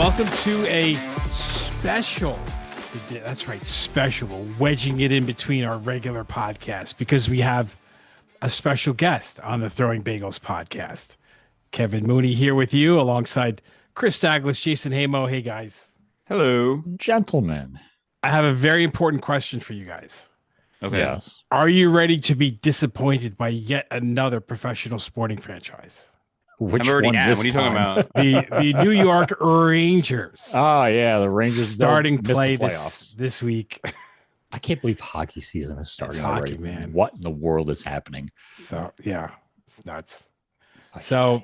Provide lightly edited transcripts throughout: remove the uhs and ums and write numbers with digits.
welcome to a special, that's right, special. We're wedging it in between our regular podcast because we have a special guest on the Throwing Bagels podcast. Kevin Mooney here with you alongside Chris Douglas, Jason Hamo. Hey, guys. Hello. Gentlemen. I have a very important question for you guys. Okay. Yes. Are you ready to be disappointed by yet another professional sporting franchise? Which I'm already one at. this What are you time? talking about? The New York Rangers. Oh, yeah. The Rangers starting don't miss play the playoffs. this week. I can't believe hockey season is starting It's hockey, already. man. What in the world is happening? So, yeah, it's nuts. So,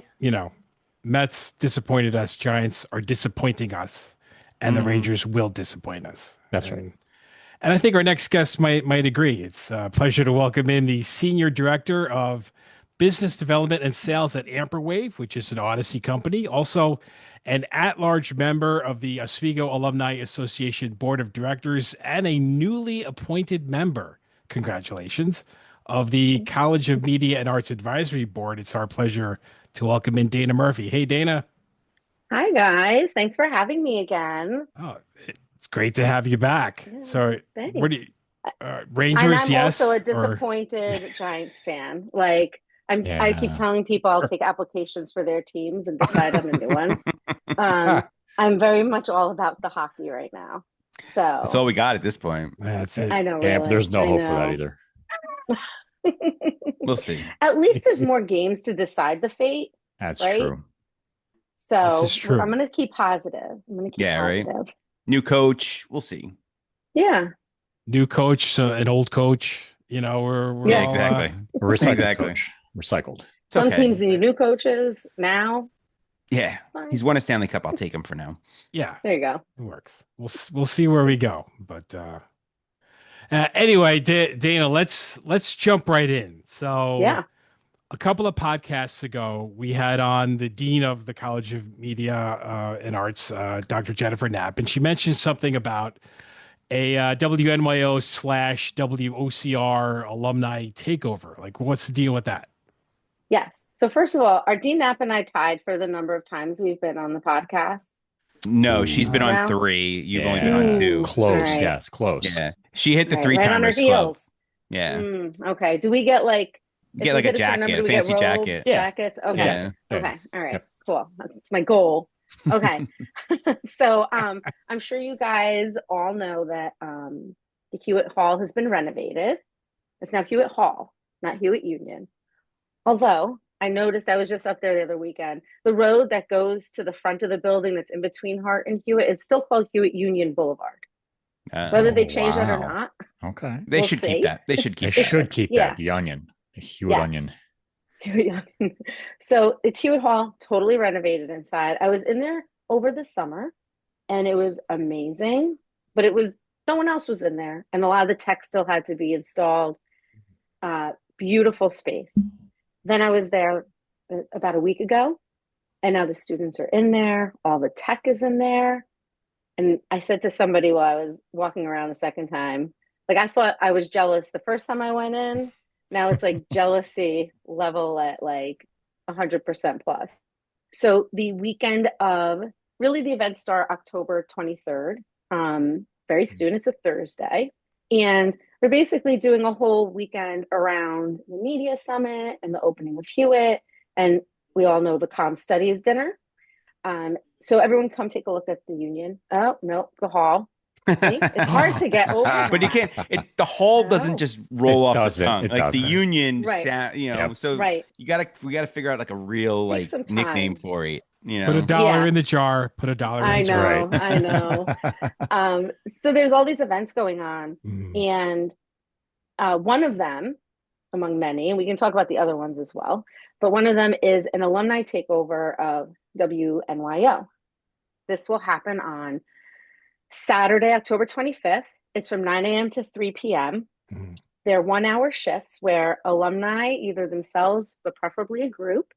Mets disappointed us. Giants are disappointing us. And the Rangers will disappoint us. That's right. And I think our next guest might agree. It's a pleasure to welcome in the Senior Director of Business Development and Sales at AmperWave, which is an Audacy company. Also, an at-large member of the Oswego Alumni Association Board of Directors and a newly appointed member, congratulations, of the College of Media and Arts Advisory Board. It's our pleasure to welcome in Dana Murphy. Hey, Dana. Hi, guys. Thanks for having me again. Oh, it's great to have you back. Yeah, So, thanks. what do you, Rangers? And I'm yes. also a or- disappointed Giants fan. Like I keep Yeah. telling people I'll take applications for their teams and decide on a new one. I'm very much all about the hockey right now. So That's all we got at this point. That's it. I know. Yeah, really. but there's no I hope for that know. either. We'll see. At least there's more games to decide the fate. That's Right? true. So This is true. I'm going to keep positive. I'm going to keep Yeah, right. positive. New coach. We'll see. Yeah. New coach, so an old coach. We're Yeah, all, exactly. Recycled Exactly. coach. Recycled. It's Some okay. teams need new coaches now. Yeah. It's fine. He's won a Stanley Cup. I'll take him for now. Yeah, There you go. it works. We'll see where we go. But anyway, Dana, let's jump right in. So Yeah. a couple of podcasts ago, we had on the dean of the College of Media and Arts, Dr. Jennifer Knapp, and she mentioned something about a WNYO / WOCR alumni takeover. Like, what's the deal with that? Yes. So first of all, are Dean Knapp and I tied for the number of times we've been on the podcast? No, Ooh. she's been on Yeah. 3. You've only Yeah. been on Ooh. 2. Close. All right. Yes, close. Yeah. She hit the Right, 3 right on our timers club. heels. Yeah. Okay. Do we get like if Get we like a hit certain number, jacket, a do we get fancy robes, jacket. Yeah. Jackets? Okay. Yeah. Okay. All right. Yep. Cool. That's my goal. Okay. So I'm sure you guys all know that the Hewitt Hall has been renovated. It's now Hewitt Hall, not Hewitt Union. Although I noticed, I was just up there the other weekend, the road that goes to the front of the building that's in between Hart and Hewitt, it's still called Hewitt Union Boulevard. Whether they Oh, change that or wow. not, Okay. They We'll should see. keep that. They should They keep that. should keep Yeah. that. The onion. The Hewitt Yes. onion. So it's Hewitt Hall, totally renovated inside. I was in there over the summer and it was amazing, but no one else was in there. And a lot of the tech still had to be installed. Beautiful space. Then I was there about a week ago and now the students are in there. All the tech is in there. And I said to somebody while I was walking around the second time, like I thought I was jealous the first time I went in. Now it's like jealousy level at like 100% plus. So the weekend of, really the events start October 23rd, very soon. It's a Thursday. And they're basically doing a whole weekend around the media summit and the opening of Hewitt. And we all know the comm studies dinner. So everyone come take a look at the union. Oh, no, the hall. See? It's hard to get over. But you can't. The hall doesn't just roll It off doesn't. the tongue. It Like the doesn't. union, Right. sound, so Right. we gotta figure out like a real Take some nickname time. for it. Put a dollar Yeah. in the jar. Put a dollar in I the know, jar. I know. So there's all these events going on, Mhm. and one of them, among many, and we can talk about the other ones as well, but one of them is an alumni takeover of WNYO. This will happen on Saturday, October 25th. It's from 9 a.m. to 3 p.m. Mhm. They're 1-hour shifts where alumni, either themselves, but preferably a group,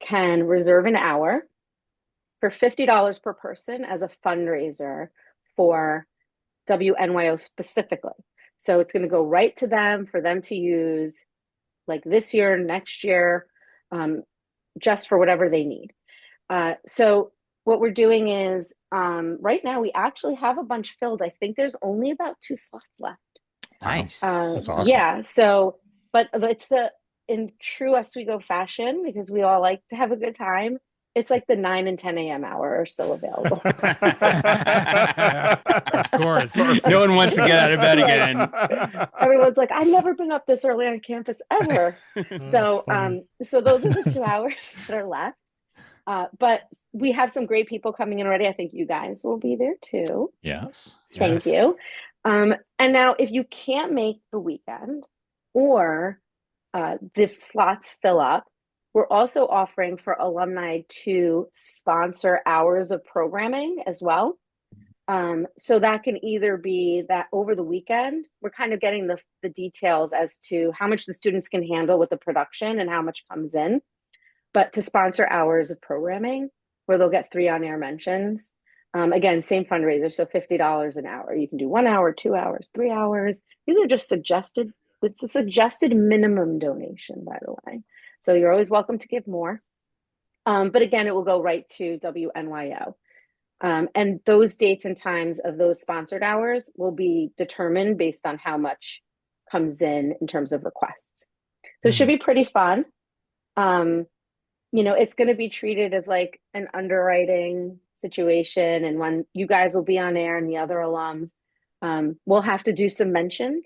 can reserve an hour for $50 per person as a fundraiser for WNYO specifically. So it's going to go right to them for them to use like this year, next year, just for whatever they need. So what we're doing is right now we actually have a bunch filled. I think there's only about 2 slots left. Nice. That's awesome. Yeah. So, but it's in true Oswego fashion, because we all like to have a good time. It's like the 9 and 10 a.m. hour are still available. Of course. No one wants to get out of bed again. Everyone's like, I've never been up this early on campus ever. So, so those are the 2 hours that are left. But we have some great people coming in already. I think you guys will be there too. Yes. Thank you. And now, if you can't make the weekend or the slots fill up, we're also offering for alumni to sponsor hours of programming as well. So that can either be that over the weekend, we're kind of getting the details as to how much the students can handle with the production and how much comes in, but to sponsor hours of programming where they'll get 3 on-air mentions. Again, same fundraiser, so $50 an hour. You can do 1 hour, 2 hours, 3 hours. These are just suggested. It's a suggested minimum donation, by the way. So you're always welcome to give more. But again, it will go right to WNYO. And those dates and times of those sponsored hours will be determined based on how much comes in terms of requests. So it should be pretty fun. It's going to be treated as like an underwriting situation. And when you guys will be on air and the other alums, we'll have to do some mentions.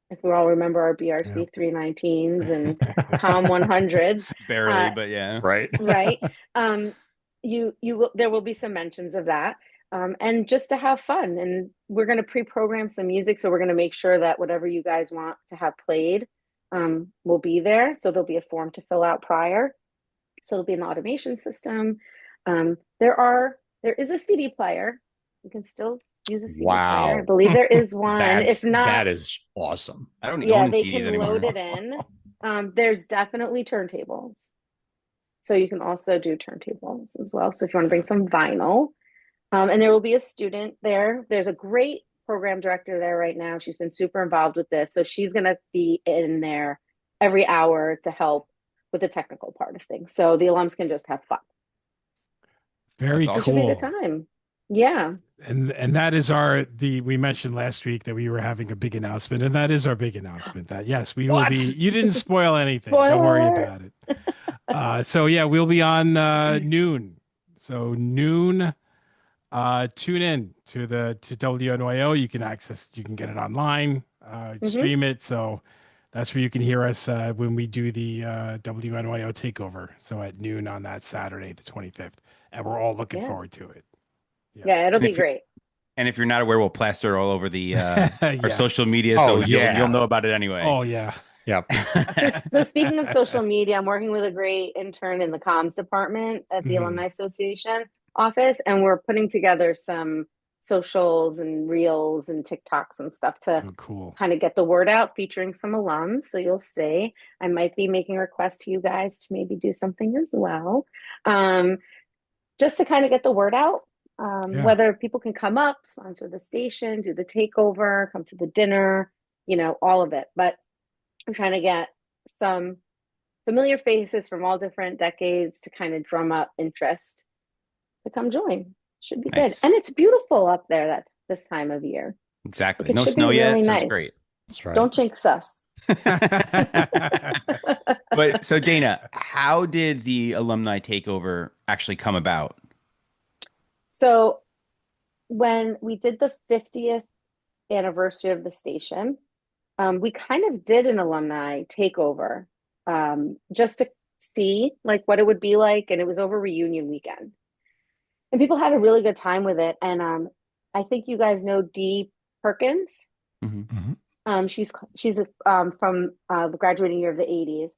If we all remember our BRC 319s and COM 100s. Barely, but yeah. Right. Right. There will be some mentions of that. And just to have fun. And we're going to pre-program some music. So we're going to make sure that whatever you guys want to have played will be there. So there'll be a form to fill out prior. So it'll be an automation system. There is a CD player. You can still use a CD player. I believe there is one. If not, that is awesome. I don't yeah, own they CDs can anymore. load it in. There's definitely turntables. So you can also do turntables as well. So if you want to bring some vinyl, and there will be a student there. There's a great program director there right now. She's been super involved with this. So she's going to be in there every hour to help with the technical part of things. So the alums can just have fun. Very That's cool. It should be a good time. Yeah. And that is we mentioned last week that we were having a big announcement, and that is our big announcement that yes, we will be, you didn't spoil anything. Don't worry about it. So yeah, we'll be on noon. So noon, tune in to WNYO. You can get it online, stream it. So that's where you can hear us when we do the WNYO takeover. So at noon on that Saturday, the 25th, and we're all looking forward to it. Yeah, it'll be great. And if you're not aware, we'll plaster all over the our social media, so you'll know about it anyway. Oh yeah. Yep. So speaking of social media, I'm working with a great intern in the comms department at the Alumni Association office, and we're putting together some socials and reels and TikToks and stuff to kind of get the word out, featuring some alums. So you'll see. I might be making a request to you guys to maybe do something as well, just to kind of get the word out. Whether people can come up, sponsor the station, do the takeover, come to the dinner, all of it. But I'm trying to get some familiar faces from all different decades to kind of drum up interest to come join. Should be good. And it's beautiful up there this time of year. Exactly. Like, no snow yet. Really Sounds nice. great. That's right. Don't jinx us. But so Dana, how did the alumni takeover actually come about? So when we did the 50th anniversary of the station, we kind of did an alumni takeover just to see like what it would be like. And it was over reunion weekend. And people had a really good time with it. And I think you guys know Dee Perkins. She's from the graduating year of the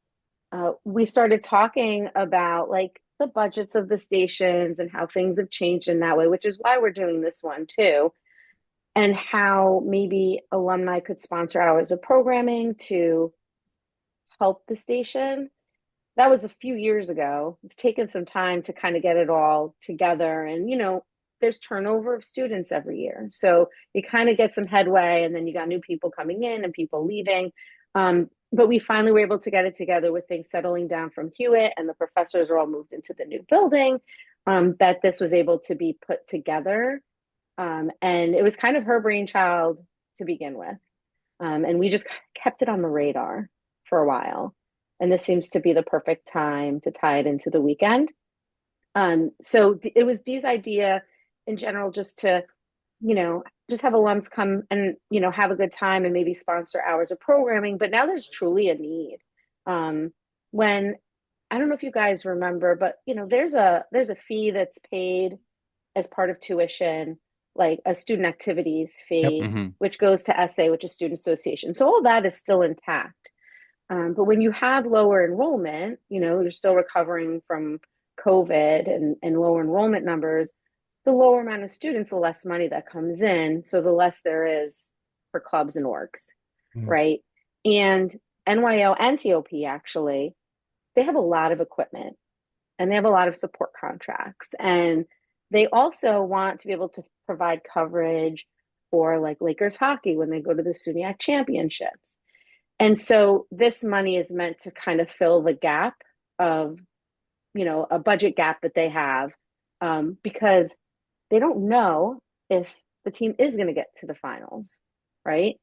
80s. We started talking about like the budgets of the stations and how things have changed in that way, which is why we're doing this one too. And how maybe alumni could sponsor hours of programming to help the station. That was a few years ago. It's taken some time to kind of get it all together. And, there's turnover of students every year. So you kind of get some headway, and then you got new people coming in and people leaving. But we finally were able to get it together with things settling down from Hewitt, and the professors are all moved into the new building. that this was able to be put together. And it was kind of her brainchild to begin with. And we just kept it on the radar for a while. And this seems to be the perfect time to tie it into the weekend. So it was Dee's idea in general, just to, just have alums come and, have a good time and maybe sponsor hours of programming. But now there's truly a need. When, I don't know if you guys remember, but, there's a fee that's paid as part of tuition, like a student activities fee, Yep. which goes to SA, which is Student Association. So all that is still intact. But when you have lower enrollment, you're still recovering from COVID and lower enrollment numbers, the lower amount of students, the less money that comes in. So the less there is for clubs and orgs, right? And NYO and TOP, actually, they have a lot of equipment and they have a lot of support contracts. And they also want to be able to provide coverage for like Lakers hockey when they go to the SUNY championships. And so this money is meant to kind of fill the gap of, a budget gap that they have, because they don't know if the team is going to get to the finals, right?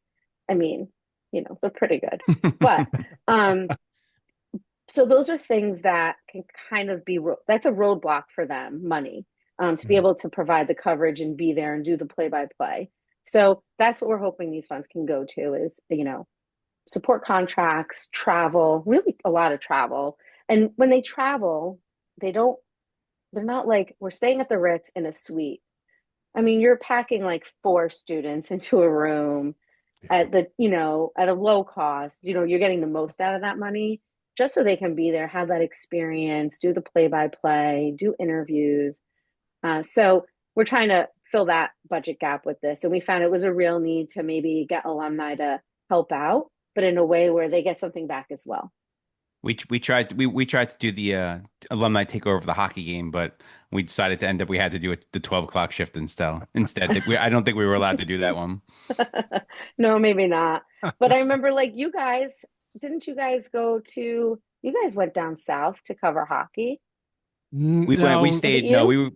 I mean, they're pretty good, but so those are things that can kind of be, that's a roadblock for them, money, to be able to provide the coverage and be there and do the play-by-play. So that's what we're hoping these funds can go to is, support contracts, travel, really a lot of travel. And when they travel, they're not like, we're staying at the Ritz in a suite. I mean, you're packing like 4 students into a room at the, at a low cost, you're getting the most out of that money just so they can be there, have that experience, do the play-by-play, do interviews. So we're trying to fill that budget gap with this. And we found it was a real need to maybe get alumni to help out, but in a way where they get something back as well. We tried to do the alumni takeover of the hockey game, but we decided to end up we had to do the 12 o'clock shift instead. I don't think we were allowed to do that one. No, maybe not. But I remember like you guys went down south to cover hockey? We just stayed in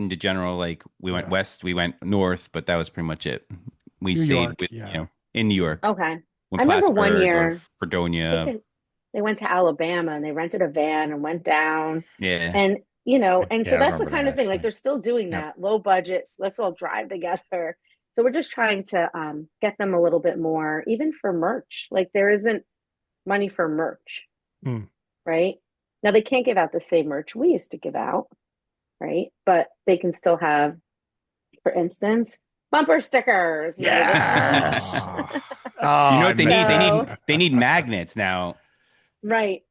the general, like we went west, we went north, but that was pretty much it. We stayed in New York. Okay. I remember one year Fredonia. They went to Alabama and they rented a van and went down. Yeah. And so that's the kind of thing, like they're still doing that low budget. Let's all drive together. So we're just trying to get them a little bit more, even for merch. Like there isn't money for merch, right? Now they can't give out the same merch we used to give out, right? But they can still have, for instance, bumper stickers. Yes. What they need? They need magnets now. Right.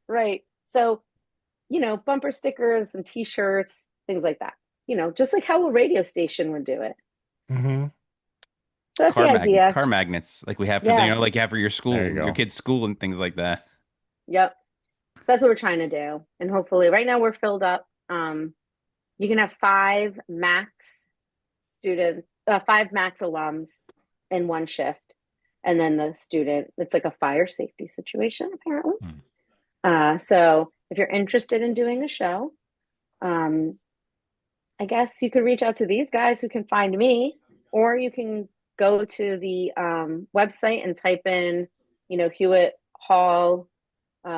So, bumper stickers and T-shirts, things like that. Just like how a radio station would do it. Mm-hmm. So that's the idea. Car magnets, like we have for like you have for your school, your kids' school, and things like that. Yep. So that's what we're trying to do, and hopefully, right now we're filled up. You can have 5 max alums in one shift, and then the student. It's like a fire safety situation, apparently. So if you're interested in doing a show, I guess you could reach out to these guys who can find me, or you can go to the website and type in, Hewitt Hall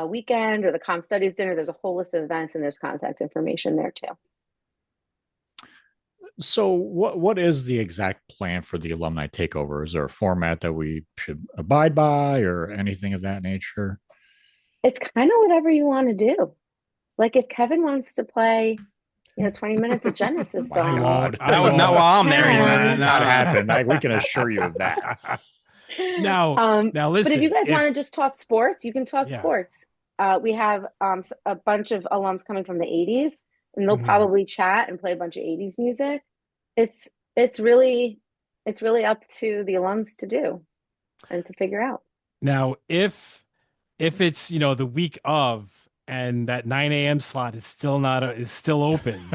weekend or the Comm Studies dinner. There's a whole list of events and there's contact information there too. So what is the exact plan for the alumni takeover? Is there a format that we should abide by or anything of that nature? It's kind of whatever you want to do. Like if Kevin wants to play 20 minutes of Genesis song. Not while I'm there. Not happen. We can assure you of that. Now listen. But if you guys want to just talk sports, you can talk sports. We have a bunch of alums coming from the 80s, and they'll probably chat and play a bunch of 80s music. It's really up to the alums to do and to figure out. Now, if it's the week of and that 9 a.m. slot is still open,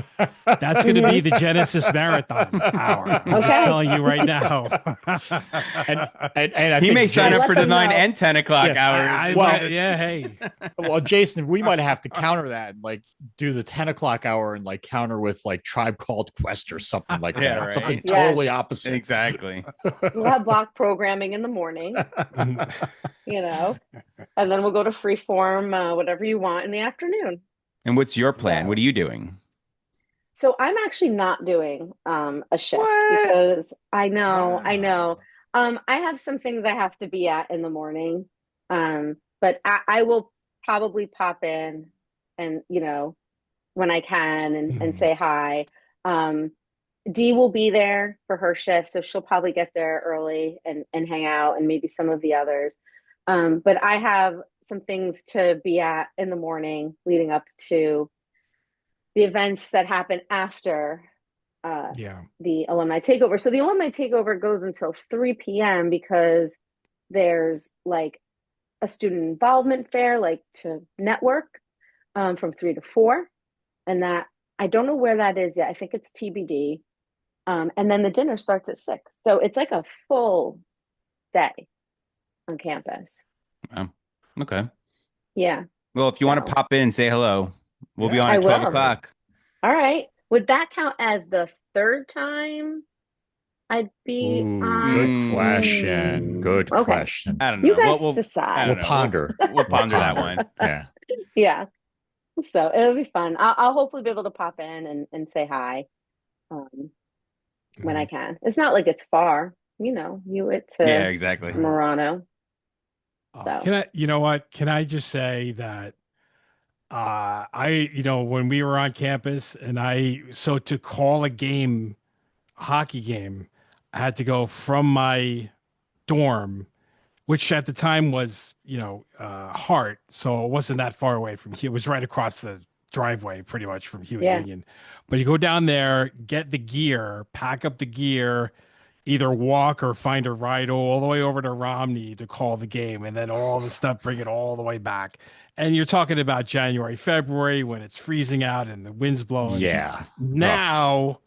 that's going to be the Genesis Marathon hour. I'm just telling you right now. and I He think may sign up Let for the them 9 know. and 10 o'clock hours. Hey. well, Jason, we might have to counter that and like do the 10 o'clock hour and like counter with like Tribe Called Quest or something like Yeah, that. right. Something Yes. totally opposite. Exactly. We'll have block programming in the morning, you know, and then we'll go to freeform, whatever you want in the afternoon. And what's your plan? So- What are you doing? So I'm actually not doing a shift What? because I know. Wow. I have some things I have to be at in the morning. But I will probably pop in and, when I can and say hi. Dee will be there for her shift, so she'll probably get there early and hang out, and maybe some of the others. But I have some things to be at in the morning leading up to the events that happen after the alumni takeover. So the alumni takeover goes until 3 p.m. because there's like a student involvement fair, like to network, from 3 to 4. And that, I don't know where that is yet. I think it's TBD. And then the dinner starts at 6. So it's like a full day on campus. Oh, okay. Yeah. Well, if you want to pop in, say hello. We'll be on at 12 o'clock. All right. Would that count as the third time I'd be on? Good question. Good question. I don't know. You guys decide. We'll ponder. We'll ponder that one. Yeah. Yeah. So it'll be fun. I'll hopefully be able to pop in and say hi when I can. It's not like it's far, Hewitt to exactly. Murano. So. Can I just say that when we were on campus and to call a hockey game, I had to go from my dorm, which at the time was, Hart. So it wasn't that far away from here. It was right across the driveway pretty much from Hewitt Union. But you go down there, get the gear, pack up the gear, either walk or find a ride all the way over to Romney to call the game, and then all the stuff, bring it all the way back. And you're talking about January, February when it's freezing out and the wind's blowing. Yeah. Now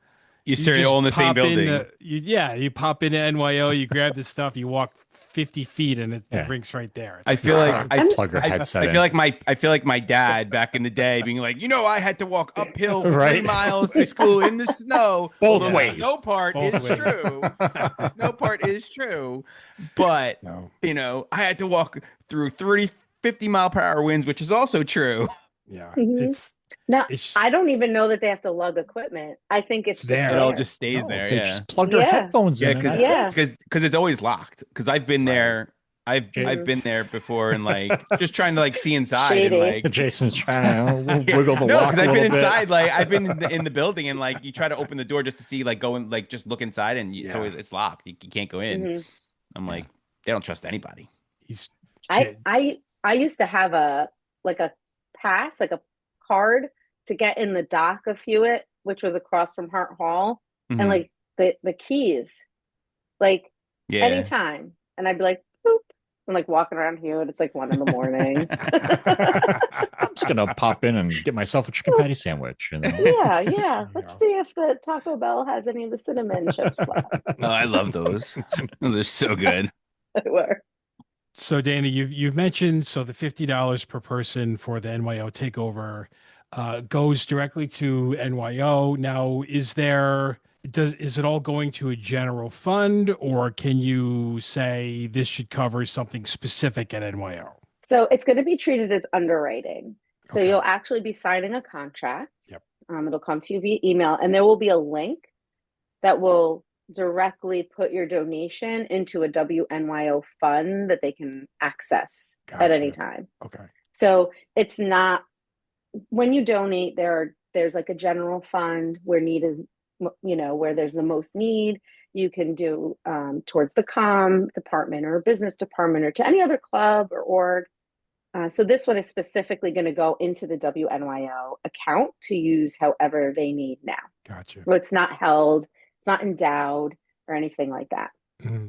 you sit all in the same building. You pop into NYO, you grab the stuff, you walk 50 feet, and the rink's right there. I feel like plug your headset. I feel like my dad back in the day being like, I had to walk uphill for 3 miles to school in the snow. Both ways. The snow part is true. The snow part is true, but I had to walk through 50 mile per hour winds, which is also true. Yeah, I don't even know that they have to lug equipment. I think it's there. It all just stays there. They just plug their headphones in. Because it's always locked. Because I've been there. I've been there before and like just trying to like see inside. Shady. And like Jason's trying to wiggle the lock. Because I've been inside. Like I've been in the building and like you try to open the door just to see like go and like just look inside and it's locked. You can't go in. Mm-hmm. I'm like, they don't trust anybody. I used to have a pass, like a card to get in the dock of Hewitt, which was across from Hart Hall, and like the keys, like anytime, and I'd be like, boop, I'm like walking around Hewitt. It's like 1 a.m. I'm just gonna pop in and get myself a chicken patty sandwich. Yeah. Let's see if the Taco Bell has any of the cinnamon chips left. Oh, I love those. Those are so good. They were. So Dana, you've mentioned the $50 per person for the NYO takeover goes directly to NYO. Now, is it all going to a general fund, or can you say this should cover something specific at NYO? So it's going to be treated as underwriting. So you'll actually be signing a contract. Yep. It'll come to you via email, and there will be a link that will directly put your donation into a WNYO fund that they can access at any time. Okay. So it's not, when you donate, there's like a general fund where need is, where there's the most need. You can do towards the comm department or business department or to any other club or org. So this one is specifically going to go into the WNYO account to use however they need now. Gotcha. So it's not held, it's not endowed or anything like that. Mm-hmm.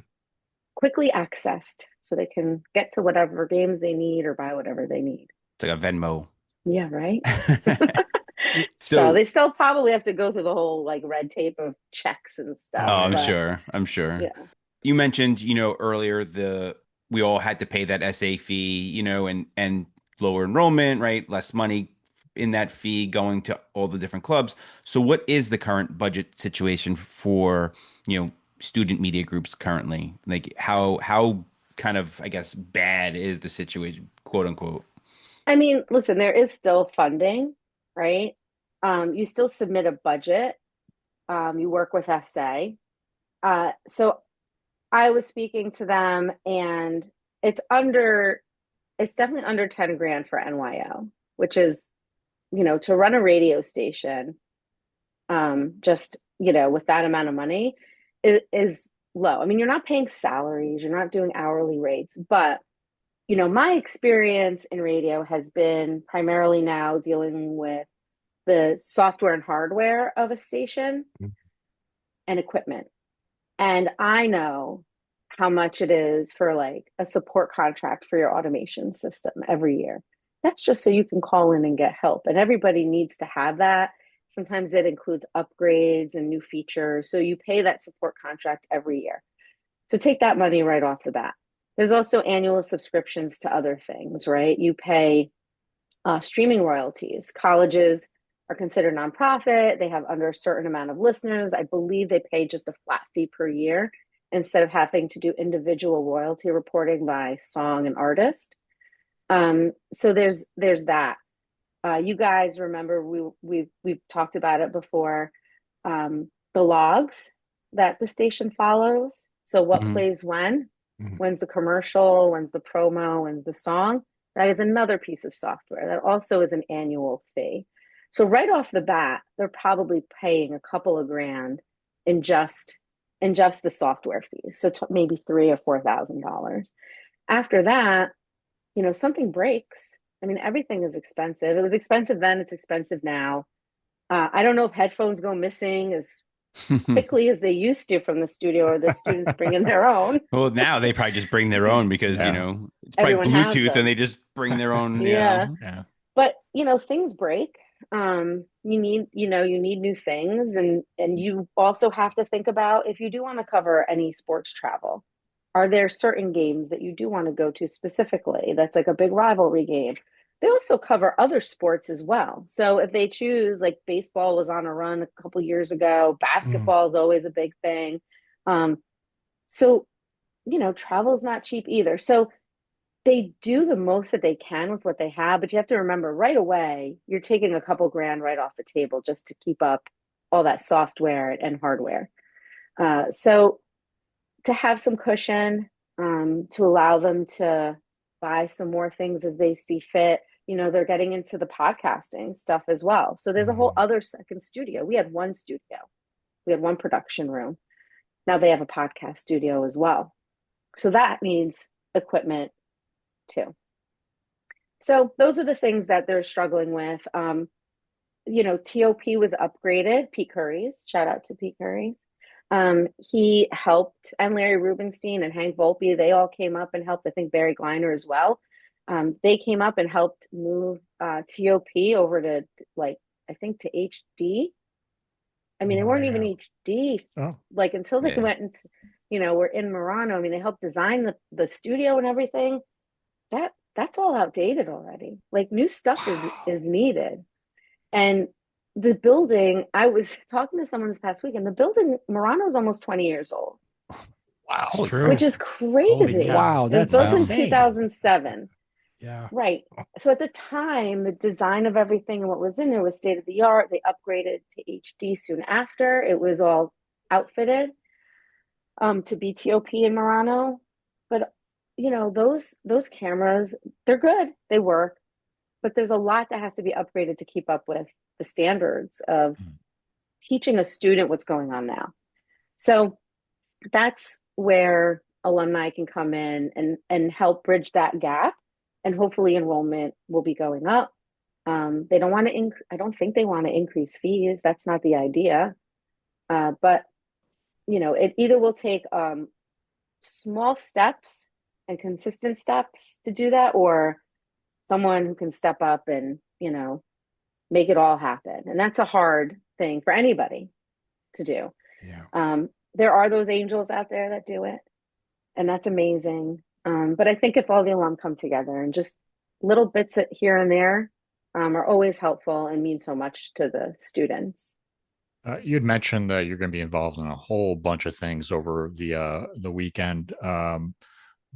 Quickly accessed so they can get to whatever games they need or buy whatever they need. It's like a Venmo. Yeah, right. So So, they still probably have to go through the whole like red tape of checks and oh, stuff, Oh, I'm yeah. but sure. I'm sure. yeah. You mentioned, earlier we all had to pay that SA fee, and lower enrollment, right? Less money in that fee going to all the different clubs. So what is the current budget situation for, student media groups currently? Like how kind of, I guess, bad is the situation, quote unquote? I mean, listen, there is still funding, right? You still submit a budget. You work with SA. So I was speaking to them, and it's it's definitely under 10 grand for NYO, which is, to run a radio station, just, with that amount of money is low. I mean, you're not paying salaries, you're not doing hourly rates, but my experience in radio has been primarily now dealing with the software and hardware of a station and equipment. And I know how much it is for like a support contract for your automation system every year. That's just so you can call in and get help. And everybody needs to have that. Sometimes it includes upgrades and new features. So you pay that support contract every year. So take that money right off the bat. There's also annual subscriptions to other things, right? You pay streaming royalties. Colleges are considered nonprofit. They have under a certain amount of listeners. I believe they pay just a flat fee per year instead of having to do individual royalty reporting by song and artist. So there's that. You guys remember we've talked about it before. The logs that the station follows. So what Mhm. plays when? Mhm. When's the commercial? When's the promo? When's the song? That is another piece of software that also is an annual fee. So right off the bat, they're probably paying a couple of grand in just the software fees. So maybe $3,000 or $4,000. After that, something breaks. I mean, everything is expensive. It was expensive then, it's expensive now. I don't know if headphones go missing as quickly as they used to from the studio, or the students bring in their own. Well, now they probably just bring their own because, Yeah. it's probably Everyone has Bluetooth and them. they just bring their own, Yeah. Yeah. But, things break. You need new things, and you also have to think about if you do want to cover any sports travel. Are there certain games that you do want to go to specifically? That's like a big rivalry game. They also cover other sports as well. So if they choose, like baseball was on a run a couple years ago, Mm. basketball is always a big thing. Um, so, travel is not cheap either. So they do the most that they can with what they have, but you have to remember right away, you're taking a couple grand right off the table just to keep up all that software and hardware. So to have some cushion, to allow them to buy some more things as they see fit. They're getting into the podcasting stuff as well. So there's a whole Mm. other second studio. We had one studio, we had one production room. Now they have a podcast studio as well. So that needs equipment too. So those are the things that they're struggling with. TOP was upgraded. Pete Curry's, shout out to Pete Curry. He helped, and Larry Rubenstein and Hank Volpe, they all came up and helped. I think Barry Kleiner as well. They came up and helped move TOP over to, like, I think to HD. I mean, they weren't even Wow. HD, Oh, like until they Yeah. went into, we're in Murano. I mean, they helped design the studio and everything. That's all outdated already. Like new stuff is needed. And the building, I was talking to someone this past week, and the building, Murano's almost 20 years old, wow. It's Holy true. which crap. is Holy crazy. cow. Wow, It was that's built Wow. in insane. 2007. Yeah. Right. So at the time, the design of everything and what was in there was state of the art. They upgraded to HD soon after. It was all outfitted to be TOP in Murano. But those cameras, they're good. They work, but there's a lot that has to be upgraded to keep up with the standards of teaching a student what's going on now. So that's where alumni can come in and help bridge that gap, and hopefully enrollment will be going up. They don't want to I don't think they want to increase fees. That's not the idea. But it either will take small steps and consistent steps to do that, or someone who can step up and make it all happen. And that's a hard thing for anybody to do. Yeah. There are those angels out there that do it, and that's amazing. But I think if all the alum come together and just little bits here and there are always helpful and mean so much to the students. You'd mentioned that you're going to be involved in a whole bunch of things over the weekend.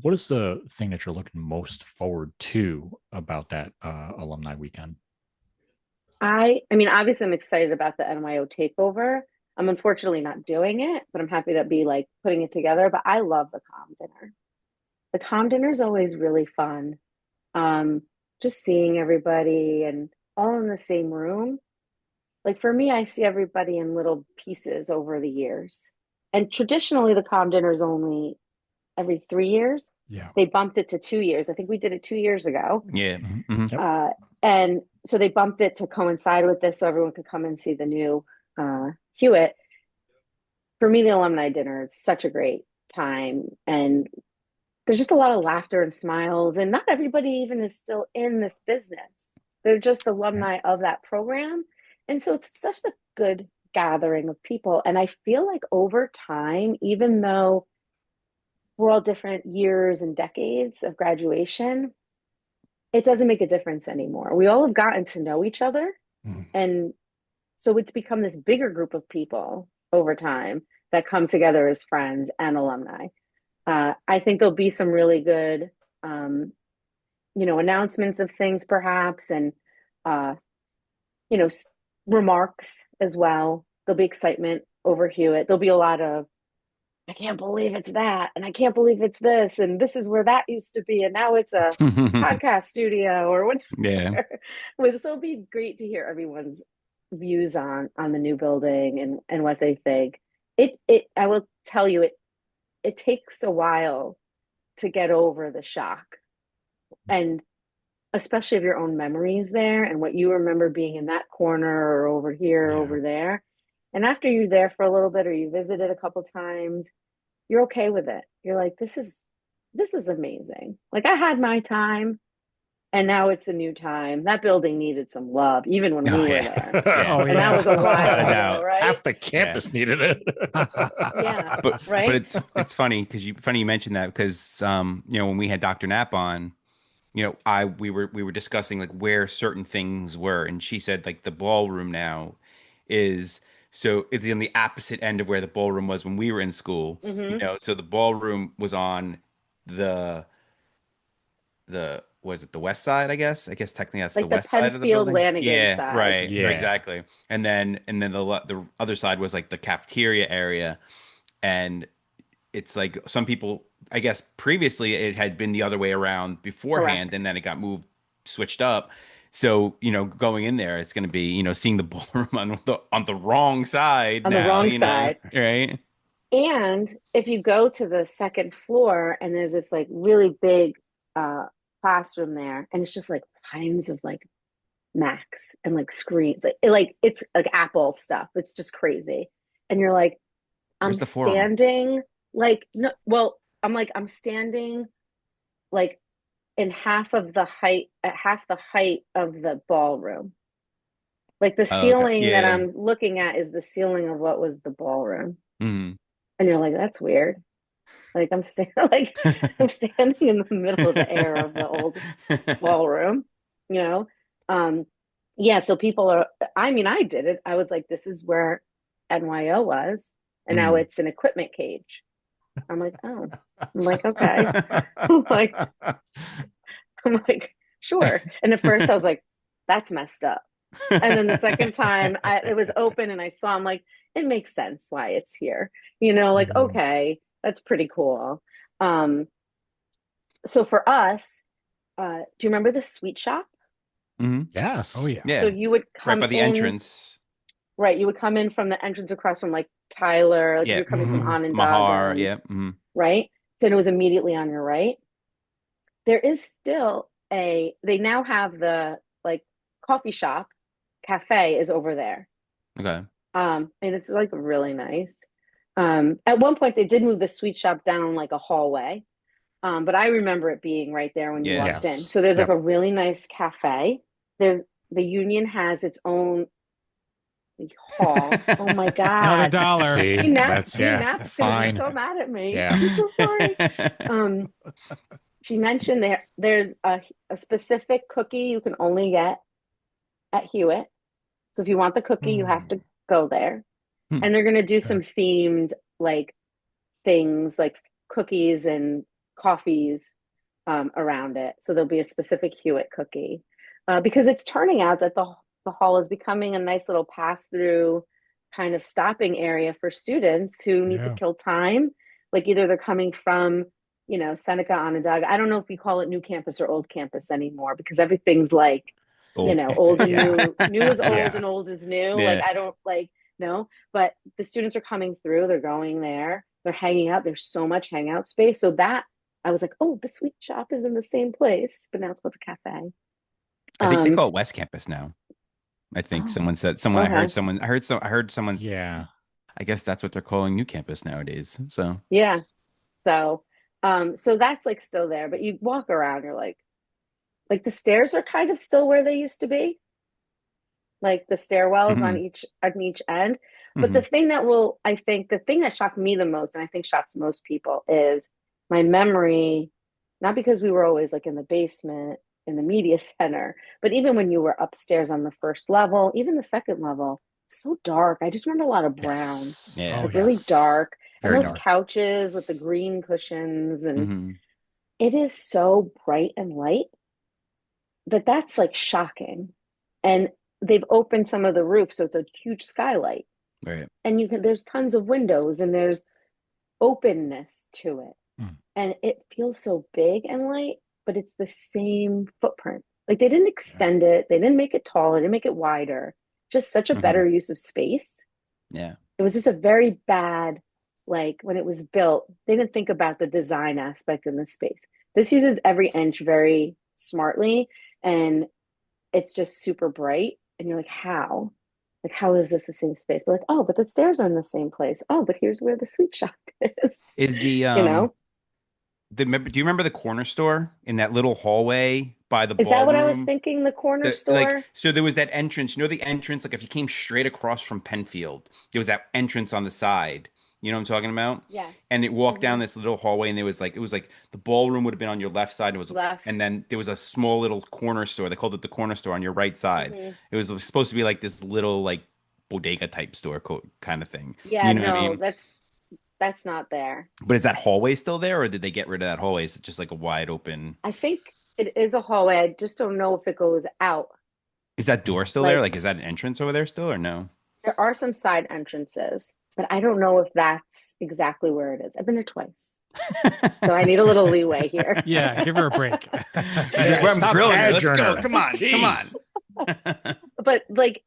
What is the thing that you're looking most forward to about that alumni weekend? I mean, obviously, I'm excited about the NYO takeover. I'm unfortunately not doing it, but I'm happy to be like putting it together. But I love the comm dinner. The comm dinner is always really fun. Just seeing everybody and all in the same room. Like for me, I see everybody in little pieces over the years. And traditionally, the comm dinner is only every 3 years. Yeah. They bumped it to 2 years. I think we did it 2 years ago. Yeah. Mm-hmm. Yep. And so they bumped it to coincide with this so everyone could come and see the new Hewitt. For me, the alumni dinner is such a great time. And there's just a lot of laughter and smiles. And not everybody even is still in this business. They're just alumni of that program. And so it's such a good gathering of people. And I feel like over time, even though we're all different years and decades of graduation, it doesn't make a difference anymore. We all have gotten to know each other. And so it's become this bigger group of people over time that come together as friends and alumni. I think there'll be some really good, announcements of things perhaps, and, remarks as well. There'll be excitement over Hewitt. There'll be a lot of, I can't believe it's that, and I can't believe it's this, and this is where that used to be, and now it's a podcast studio or whatever. Yeah. Which will be great to hear everyone's views on the new building and what they think. I will tell you, it takes a while to get over the shock, and especially of your own memories there and what you remember being in that corner or over here or over there. And after you're there for a little bit or you visited a couple times, you're okay with it. You're like, this is amazing. Like I had my time and now it's a new time. That building needed some love, even when we were there. Oh, And that was a while ago, right? Half the campus needed it. Yeah. But it's funny because you mentioned that because when we had Dr. Knapp on, we were discussing like where certain things were, and she said like the ballroom now is, so it's on the opposite end of where the ballroom was when we were in school. So the ballroom was on the was it the west side, I guess technically that's like the west side of the building. Lanigan side. Right. Yeah. Exactly. And then the other side was like the cafeteria area, and it's like some people, I guess previously it had been the other way around beforehand. Correct. And then it got switched up. So, going in there, it's going to be, seeing the ballroom on the wrong side. On the wrong side. Right. And if you go to the second floor and there's this like really big classroom there, and it's just like lines of like Macs and like screens, it's like Apple stuff. It's just crazy. And you're like, I'm standing like, no, well, I'm standing like in half the height of the ballroom. Like the ceiling that I'm looking at is the ceiling of what was the ballroom. Mm-hmm. And you're like, that's weird. Like I'm standing in the middle of the air of the old ballroom, so people are, I did it. I was like, this is where NYO was. And now it's an equipment cage. I'm like, oh, I'm like, okay. I'm like, sure. And at first I was like, that's messed up. And then the second time it was open and I saw, I'm like, it makes sense why it's here. Okay, that's pretty cool. So for us, do you remember the sweet shop? Mm-hmm. Yes. Oh yeah. So you would come right by the entrance. Right. You would come in from the entrance across from like Tyler, like you're coming from Onondaga. Mahar, yeah. Mm-hmm. Right. So it was immediately on your right. There is still they now have the like coffee shop, cafe is over there. Okay. And it's like really nice. At one point they did move the sweet shop down like a hallway. But I remember it being right there when you walked in. So there's like a really nice cafe. There's the union has its own hall. Oh my Another God. dollar. See, that's Nap's gonna be fine. so mad at me. Yeah. I'm so sorry. She mentioned there's a specific cookie you can only get at Hewitt. So if you want the cookie, you have to go there. And they're gonna do some themed like things like cookies and coffees around it. So there'll be a specific Hewitt cookie because it's turning out that the hall is becoming a nice little pass through kind of stopping area for students who need to kill time. Like either they're coming from, Seneca Onondaga. I don't know if we call it new campus or old campus anymore because everything's like, Old. Old and Yeah. new. New is old Yeah. and old is new. Yeah. Like I don't like no, but the students are coming through. They're going there. They're hanging out. There's so much hangout space. So that I was like, oh, the sweet shop is in the same place, but now it's called a cafe. I think they call it West Campus now. I think someone said okay. I heard someone. Yeah. I guess that's what they're calling New Campus nowadays. So Yeah. So so that's like still there, but you walk around, you're like the stairs are kind of still where they used to be. Like the stairwells on each end. But the thing the thing that shocked me the most, and I think shocks most people, is my memory, not because we were always like in the basement in the media center, but even when you were upstairs on the first level, even the second level, so dark. I just remember a lot of brown, Yeah. like really dark. Very And those dark. couches with the green cushions, and it is so bright and light that's like shocking. And they've opened some of the roof, so it's a huge skylight. Right. And there's tons of windows and there's openness to it. And it feels so big and light, but it's the same footprint. Like they didn't extend it, they didn't make it taller, they didn't make it wider. Just such a better use of space. Yeah. It was just a very bad, like when it was built, they didn't think about the design aspect in the space. This uses every inch very smartly, and it's just super bright. And you're like, how? Like, how is this the same space? But like, oh, but the stairs are in the same place. Oh, but here's where the sweet shop is. Is the do you remember the corner store in that little hallway by the Is that what I was ballroom? thinking? The corner store? Like, so there was that entrance, the entrance, like if you came straight across from Penfield, there was that entrance on the side. You know what I'm talking about? Yes. And it walked down this little hallway, and it was like the ballroom would have been on your left side. It was left. And then there was a small little corner store. They called it the corner store on your right side. It was supposed to be like this little like bodega type store kind of thing. Yeah, you know what I mean? that's not there. But is that hallway still there, or did they get rid of that hallway? Is it just like a wide open? I think it is a hallway. I just don't know if it goes out. Is that door still there? Like, is that an entrance over there still, or no? There are some side entrances, but I don't know if that's exactly where it is. I've been there twice. So I need a little leeway here. Yeah, give her a break. I'm grilling her. Let's go. Come on. But like,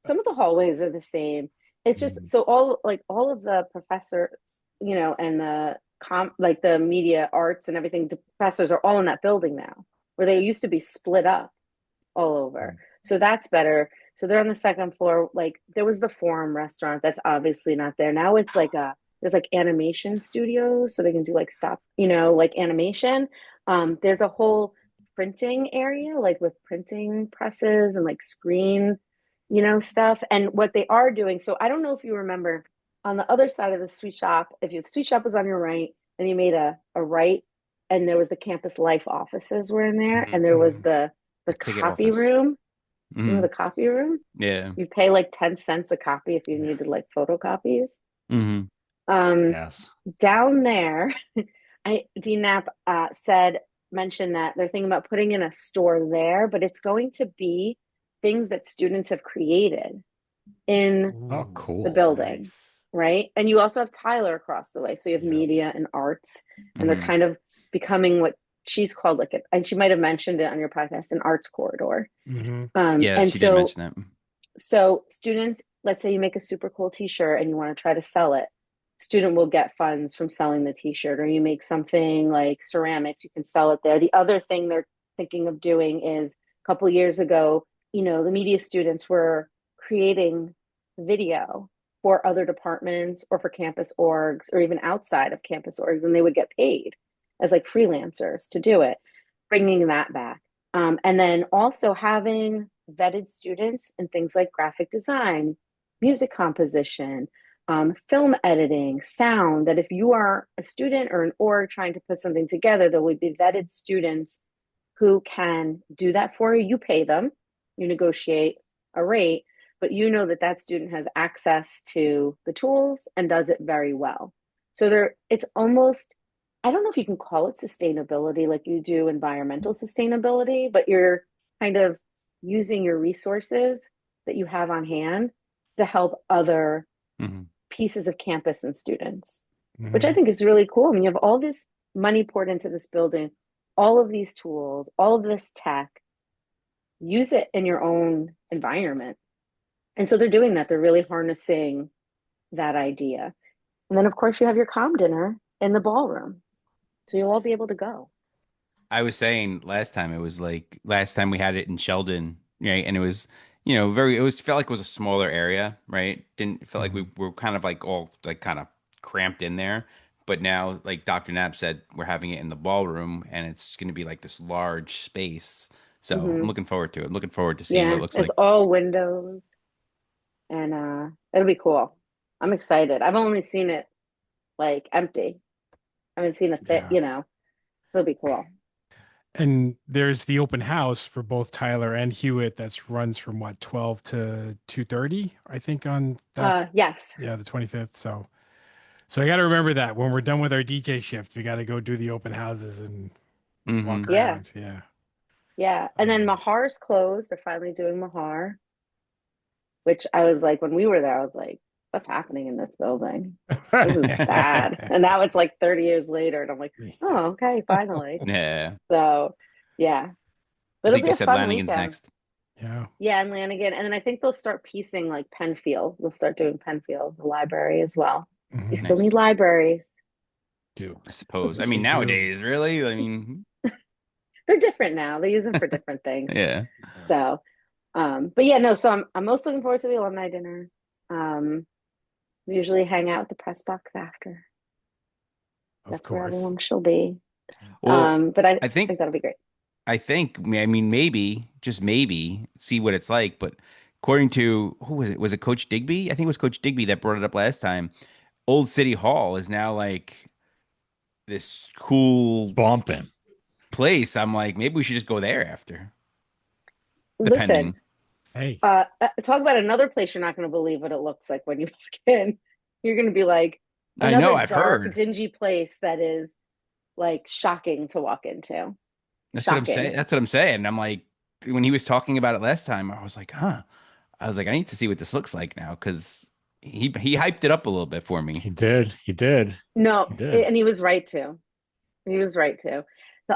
some of the hallways are the same. It's just so all of the professors, and the media arts and everything, the professors are all in that building now, where they used to be split up all over. So that's better. So they're on the second floor. Like there was the Forum restaurant that's obviously not there. Now it's like there's like animation studios, so they can do like like animation. There's a whole printing area, like with printing presses and like screen, stuff. And what they are doing, so I don't know if you remember, on the other side of the sweet shop, if the sweet shop was on your right, then you made a right, and there was the campus life offices were in there, and there was the copy room. You know the copy room? Yeah. You pay like 10 cents a copy if you needed like photocopies. Yes. Down there, Dean Knapp mentioned that they're thinking about putting in a store there, but it's going to be things that students have created in the building. Nice. Right? And you also have Tyler across the way. So you have media and arts, and they're kind of becoming what she's called and she might have mentioned it on your podcast, an arts corridor. And she did mention that. So students, let's say you make a super cool t-shirt and you want to try to sell it, student will get funds from selling the t-shirt. Or you make something like ceramics, you can sell it there. The other thing they're thinking of doing is, a couple of years ago, the media students were creating video for other departments or for campus orgs or even outside of campus orgs, and they would get paid as like freelancers to do it, bringing that back. And then also having vetted students in things like graphic design, music composition, film editing, sound, that if you are a student or an org trying to put something together, there would be vetted students who can do that for you. You pay them, you negotiate a rate, but you know that that student has access to the tools and does it very well. So it's almost, I don't know if you can call it sustainability like you do environmental sustainability, but you're kind of using your resources that you have on hand to help other pieces of campus and students, which I think is really cool. I mean, you have all this money poured into this building, all of these tools, all of this tech, use it in your own environment. And so they're doing that. They're really harnessing that idea. And then, of course, you have your comm dinner in the ballroom. So you'll all be able to go. I was saying last time, it was like last time we had it in Sheldon, right? And it was, you know, felt like it was a smaller area, right? Didn't feel like we were kind of like all like kind of cramped in there. But now, like Dr. Knapp said, we're having it in the ballroom and it's going to be like this large space. So I'm looking forward to it. I'm looking forward to seeing what it looks like. It's all windows and it'll be cool. I'm excited. I've only seen it like empty. I haven't seen a fit, you know, it'll be cool. And there's the open house for both Tyler and Hewitt that's runs from what, 12 to 2:30, I think, on that. Yes. Yeah, the 25th. So I got to remember that when we're done with our DJ shift, we got to go do the open houses and walk around. Yeah. Yeah. And then Mahar's closed. They're finally doing Mahar, which I was like, when we were there, I was like, what's happening in this building? This is bad. And now it's like 30 years later. And I'm like, oh, okay, finally. Yeah. So, yeah. I It'll think be they a said fun Lanigan's weekend. next. Yeah. Yeah, and Lanigan. And then I think they'll start piecing like Penfield. They'll start doing Penfield, the library as well. You still need libraries. I suppose. I mean, nowadays, really? I mean, they're different now. They use them for different things. Yeah. So, but yeah, no. So I'm most looking forward to the alumni dinner. We usually hang out at the press box after. That's where everyone shall be. Well, but I think that'll be great. I mean, maybe, just maybe, see what it's like. But according to, who was it? Was it Coach Digby? I think it was Coach Digby that brought it up last time. Old City Hall is now like this cool bumping place. I'm like, maybe we should just go there after. Listen, hey, talk about another place you're not going to believe what it looks like when you walk in. You're going to be like, I know, I've heard. Dingy place that is like shocking to walk into. That's what I'm saying. That's what I'm saying. I'm like, when he was talking about it last time, I was like, I need to see what this looks like now, because he hyped it up a little bit for me. He did. No, he did. And he was right to. The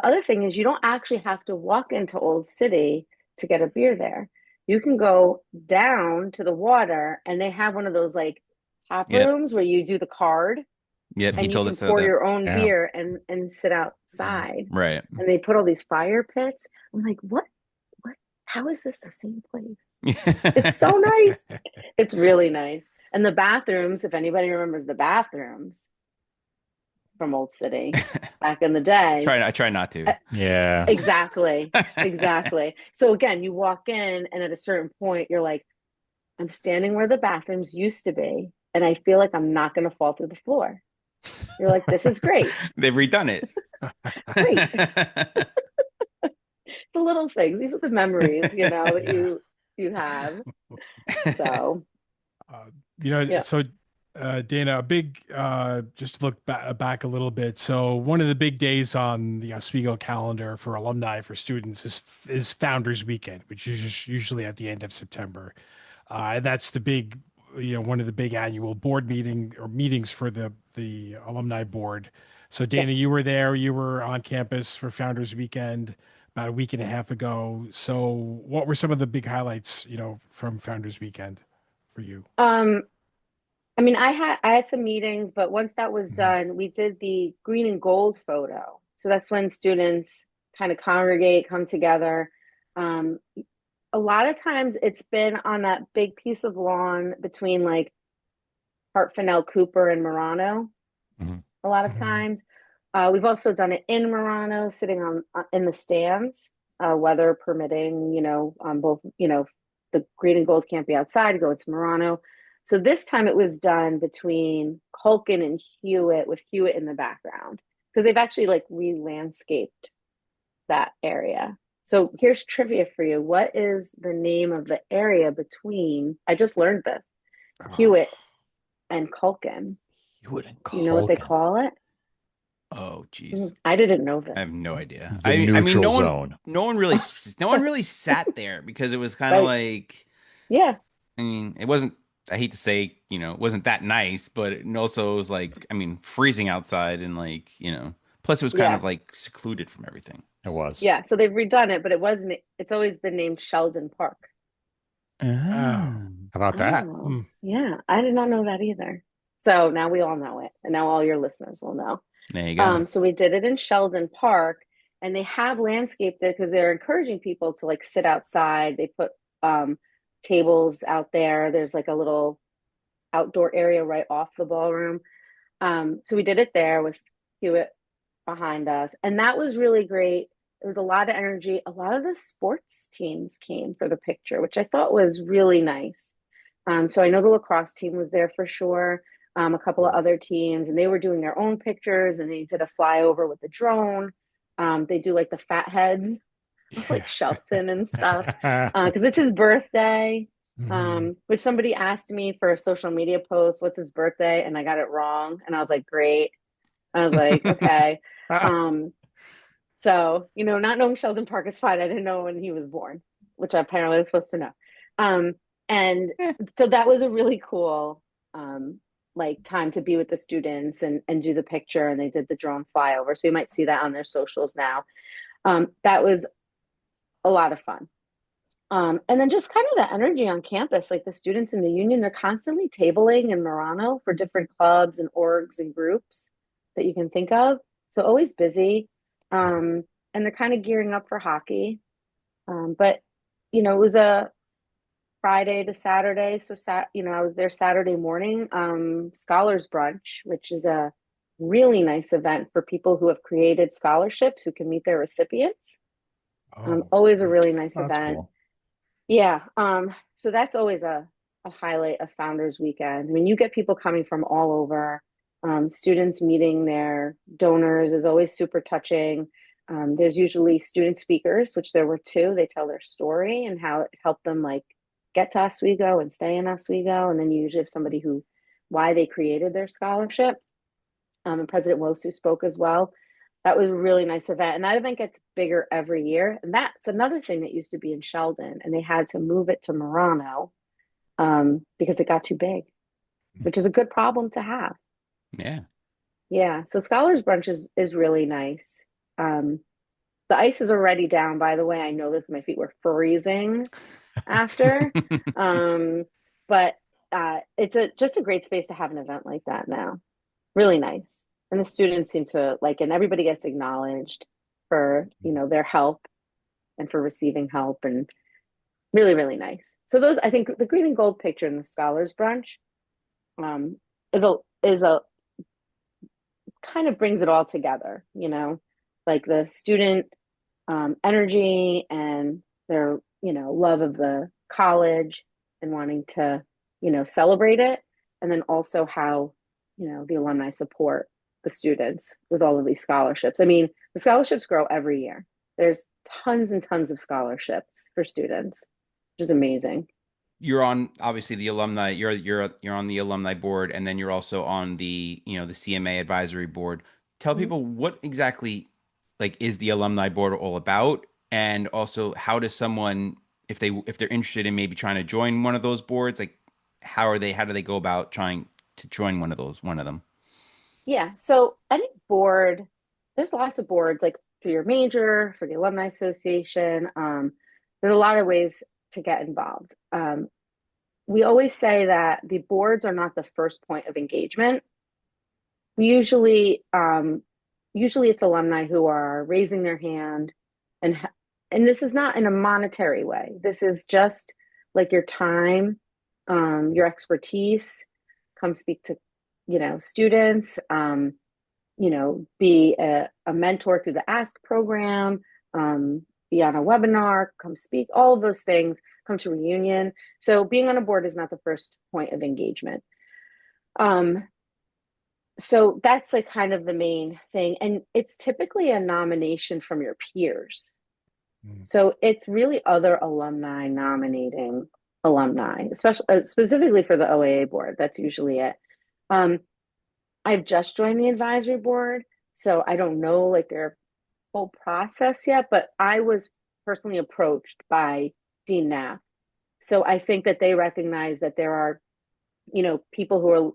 other thing is, you don't actually have to walk into Old City to get a beer there. You can go down to the water, and they have one of those like tap rooms where you do the card. Yep, and he told us you can pour your own beer and sit outside. Right. And they put all these fire pits. I'm like, what? How is this the same place? It's so nice. It's really nice. And the bathrooms, if anybody remembers the bathrooms from Old City back in the day. I try not to. Yeah. Exactly. So again, you walk in, and at a certain point, you're like, I'm standing where the bathrooms used to be, and I feel like I'm not going to fall through the floor. You're like, this is great. They've redone it. Great. It's the little things. These are the memories, that you have. So, So Dana, a big, just to look back a little bit. So one of the big days on the Oswego calendar for alumni, for students, is Founders Weekend, which is usually at the end of September. And that's the big, one of the big annual board meetings for the alumni board. So Dana, you were there. You were on campus for Founders Weekend about a week and a half ago. So what were some of the big highlights, from Founders Weekend for you? I mean, I had some meetings, but once that was done, we did the green and gold photo. So that's when students kind of congregate, come together. A lot of times it's been on that big piece of lawn between like Hart Fennell Cooper and Murano. A lot of times. We've also done it in Murano, sitting in the stands. weather permitting, both, the green and gold can't be outside, go to Murano. So this time it was done between Culkin and Hewitt, with Hewitt in the background, because they've actually like re-landscaped that area. So here's trivia for you. What is the name of the area between, I just learned this, Hewitt and Culkin? Hewitt and Culkin. You know what they call it? Oh, geez. I didn't know this. I have no idea. The neutral zone. No one really sat there, because it was kind of like, yeah. I mean, it wasn't, I hate to say, it wasn't that nice, but it also was like, I mean, freezing outside, and like, plus it was kind of like secluded from everything. It was. Yeah. So they've redone it, but it's always been named Sheldon Park. How about that? Yeah. I did not know that either. So now we all know it. And now all your listeners will know. There you go. So we did it in Sheldon Park, and they have landscaped it because they're encouraging people to like sit outside. They put tables out there. There's like a little outdoor area right off the ballroom. So we did it there with Hewitt behind us, and that was really great. It was a lot of energy. A lot of the sports teams came for the picture, which I thought was really nice. So I know the lacrosse team was there for sure. A couple of other teams, and they were doing their own pictures, and they did a flyover with the drone. They do like the fat heads, like Shelton and stuff, because it's his birthday. Which somebody asked me for a social media post, what's his birthday? And I got it wrong. And I was like, great. I was like, okay. So, not knowing Sheldon Park is fine. I didn't know when he was born, which I apparently was supposed to know. And so that was a really cool, like time to be with the students and do the picture, and they did the drone flyover. So you might see that on their socials now. That was a lot of fun. And then just kind of the energy on campus, like the students in the union, they're constantly tabling in Murano for different clubs and orgs and groups that you can think of. So always busy. And they're kind of gearing up for hockey. But, it was a Friday to Saturday. So, I was there Saturday morning, Scholars Brunch, which is a really nice event for people who have created scholarships who can meet their recipients. Always a really nice event. Cool. Yeah. So that's always a highlight of Founders Weekend. I mean, you get people coming from all over. Students meeting their donors is always super touching. There's usually student speakers, which there were 2. They tell their story and how it helped them like get to Oswego and stay in Oswego. And then you usually have somebody why they created their scholarship. And President Wosu spoke as well. That was a really nice event. And that event gets bigger every year. And that's another thing that used to be in Sheldon. And they had to move it to Murano because it got too big, which is a good problem to have. Yeah. Yeah. So Scholars Brunch is really nice. The ice is already down, by the way. I know this, my feet were freezing after. But it's just a great space to have an event like that now. Really nice. And the students seem to like it, and everybody gets acknowledged for, their help and for receiving help, and really, really nice. So those, I think the green and gold picture in the Scholars Brunch is a kind of brings it all together, like the student energy and their, love of the college and wanting to, celebrate it. And then also how, the alumni support the students with all of these scholarships. I mean, the scholarships grow every year. There's tons and tons of scholarships for students, which is amazing. You're on obviously the alumni. You're on the alumni board, and then you're also on the the CMA advisory board. Tell people what exactly like is the alumni board all about, and also how does someone if they're interested in maybe trying to join one of those boards, like how do they go about trying to join one of them? Yeah. So any board, there's lots of boards like for your major, for the Alumni Association. There's a lot of ways to get involved. We always say that the boards are not the first point of engagement. Usually it's alumni who are raising their hand, and this is not in a monetary way. This is just like your time, your expertise. Come speak to students, be a mentor through the Ask program, be on a webinar, come speak, all of those things, come to reunion. So being on a board is not the first point of engagement. So that's like kind of the main thing. And it's typically a nomination from your peers. So it's really other alumni nominating alumni, especially specifically for the OAA board. That's usually it. I've just joined the advisory board, so I don't know like their whole process yet, but I was personally approached by Dean Knapp. So I think that they recognize that there are, people who are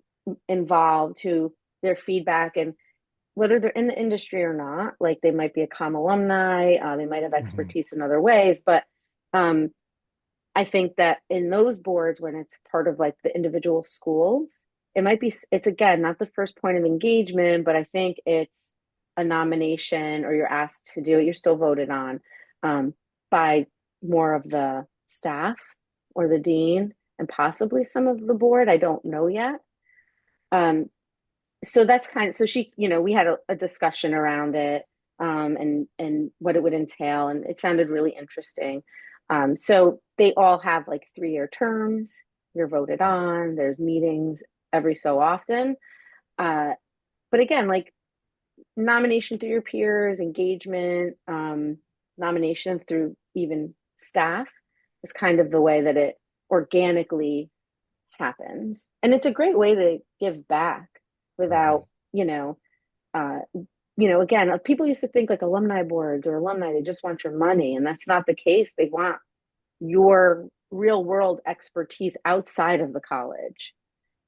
involved who their feedback, and whether they're in the industry or not, like they might be a COM alumni, they might have expertise in other ways, but I think that in those boards, when it's part of like the individual schools, it's again, not the first point of engagement, but I think it's a nomination or you're asked to do it, you're still voted on by more of the staff or the dean and possibly some of the board. I don't know yet. So that's so she, we had a discussion around it and what it would entail. And it sounded really interesting. So they all have like 3-year terms. You're voted on. There's meetings every so often. But again, like nomination through your peers, engagement, nomination through even staff is kind of the way that it organically happens. And it's a great way to give back without, again, people used to think like alumni boards or alumni, they just want your money. And that's not the case. They want your real world expertise outside of the college,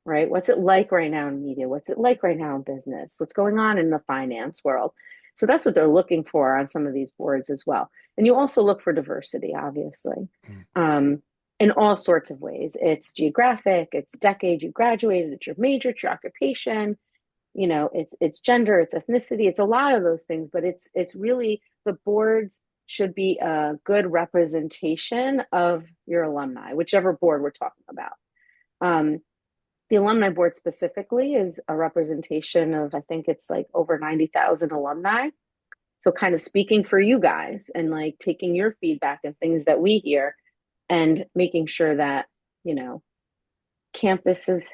right? What's it like right now in media? What's it like right now in business? What's going on in the finance world? So that's what they're looking for on some of these boards as well. And you also look for diversity, obviously, in all sorts of ways. It's geographic, it's decade you graduated, it's your major, it's your occupation, it's gender, it's ethnicity, it's a lot of those things, but it's really the boards should be a good representation of your alumni, whichever board we're talking about. The alumni board specifically is a representation of, I think it's like over 90,000 alumni. So kind of speaking for you guys and like taking your feedback and things that we hear and making sure that, campus is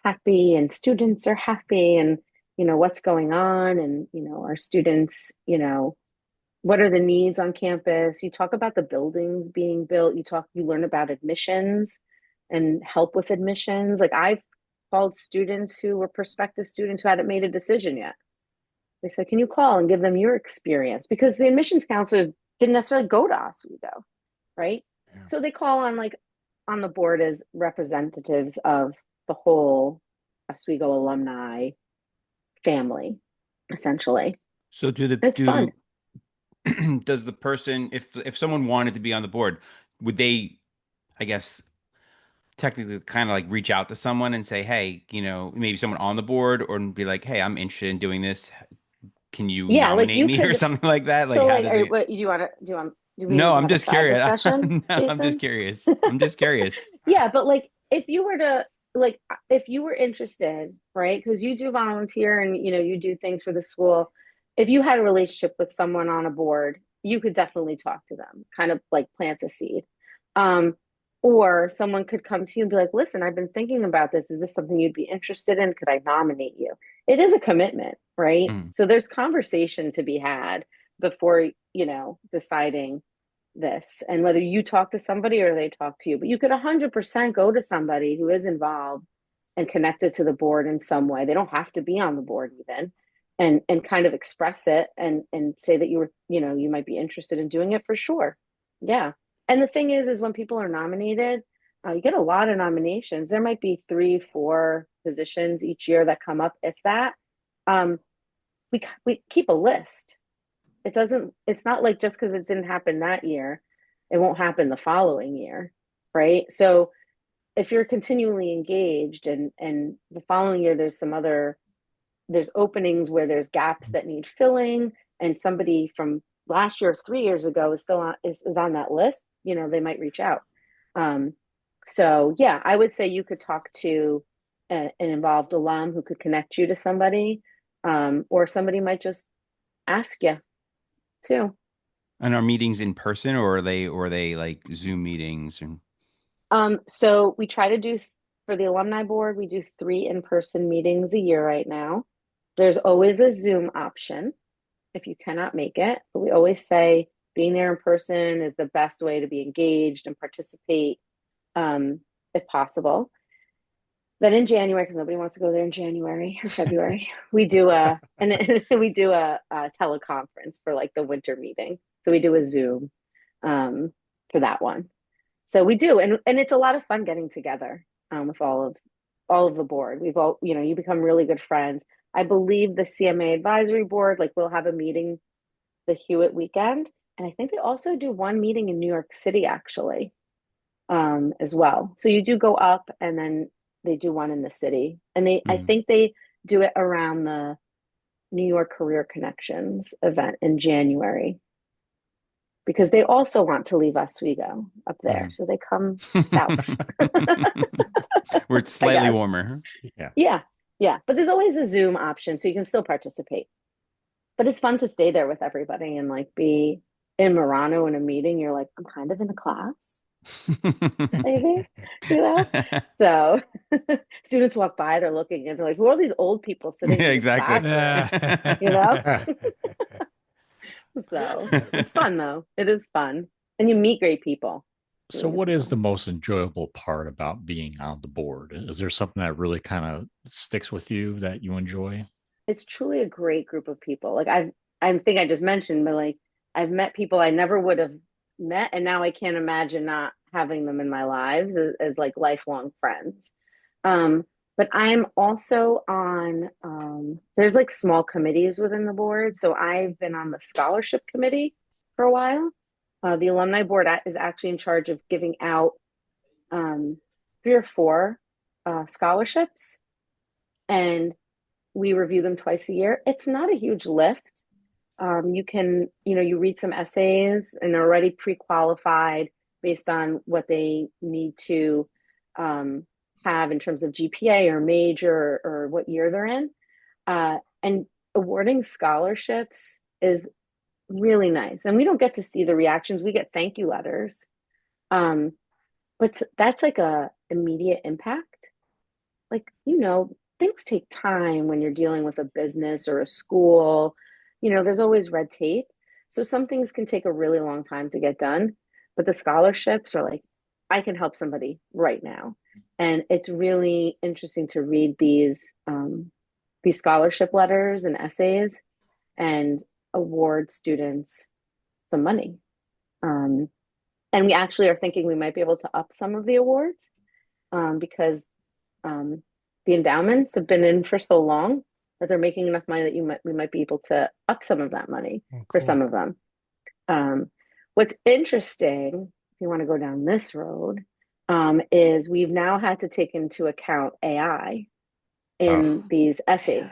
happy and students are happy and, what's going on and, our students, what are the needs on campus? You talk about the buildings being built. You learn about admissions and help with admissions. Like I've called students who were prospective students who hadn't made a decision yet. They said, can you call and give them your experience? Because the admissions counselors didn't necessarily go to Oswego, right? Yeah. So they call on the board as representatives of the whole Oswego alumni family, essentially. So fun. Does the person, if someone wanted to be on the board, would they, I guess, technically kind of like reach out to someone and say, hey, maybe someone on the board, or be like, hey, I'm interested in doing this. Can you nominate me or something like that? Like, so how like, does it... what do you want to? No, I'm just curious. No, I'm just curious. I'm just curious. Yeah, but like, if you were interested, right? Because you do volunteer and you do things for the school. If you had a relationship with someone on a board, you could definitely talk to them, kind of like plant a seed. Or someone could come to you and be like, listen, I've been thinking about this. Is this something you'd be interested in? Could I nominate you? It is a commitment, right? So there's conversation to be had before, deciding this, and whether you talk to somebody or they talk to you. But you could 100% go to somebody who is involved and connected to the board in some way. They don't have to be on the board even, and kind of express it and say that you might be interested in doing it for sure. Yeah. And the thing is when people are nominated, you get a lot of nominations. There might be 3-4 positions each year that come up. If that, we keep a list. It's not like just because it didn't happen that year, it won't happen the following year, right? So if you're continually engaged and the following year there's openings where there's gaps that need filling, and somebody from last year, 3 years ago is still on that list, they might reach out. So yeah, I would say you could talk to an involved alum who could connect you to somebody, or somebody might just ask you too. And are meetings in person, or are they like Zoom meetings? And So we try to do for the alumni board, we do 3 in-person meetings a year right now. There's always a Zoom option if you cannot make it, but we always say being there in person is the best way to be engaged and participate, if possible. Then in January, because nobody wants to go there in January or February, we do a teleconference for like the winter meeting. So we do a Zoom for that one. So we do, and it's a lot of fun getting together with all of the board. We've all, you become really good friends. I believe the CMA advisory board, like we'll have a meeting the Hewitt weekend, and I think they also do one meeting in New York City actually, as well. So you do go up, and then they do one in the city, and I think they do it around the New York Career Connections event in January, because they also want to leave Oswego up there. So they come south. Where it's slightly warmer. Yeah. But there's always a Zoom option, so you can still participate. But it's fun to stay there with everybody and like be in Murano in a meeting. You're like, I'm kind of in a class, maybe, So students walk by, they're looking and they're like, who are these old people sitting in exactly. So it's fun though. It is fun. And you meet great people. So what is the most enjoyable part about being on the board? Is there something that really kind of sticks with you that you enjoy? It's truly a great group of people. Like I think I just mentioned, but like I've met people I never would have met, and now I can't imagine not having them in my lives as like lifelong friends. But I'm also on, there's like small committees within the board. So I've been on the scholarship committee for a while. The alumni board is actually in charge of giving out 3 or 4 scholarships, and we review them twice a year. It's not a huge lift. You can, you read some essays, and they're already pre-qualified based on what they need to have in terms of GPA or major or what year they're in. And awarding scholarships is really nice. And we don't get to see the reactions. We get thank you letters. But that's like a immediate impact. Like, things take time when you're dealing with a business or a school. There's always red tape. So some things can take a really long time to get done. But the scholarships are like, I can help somebody right now. And it's really interesting to read these scholarship letters and essays and award students some money. And we actually are thinking we might be able to up some of the awards because the endowments have been in for so long that they're making enough money that we might be able to up some of that money for some of them. What's interesting, if you want to go down this road, is we've now had to take into account AI in these essays.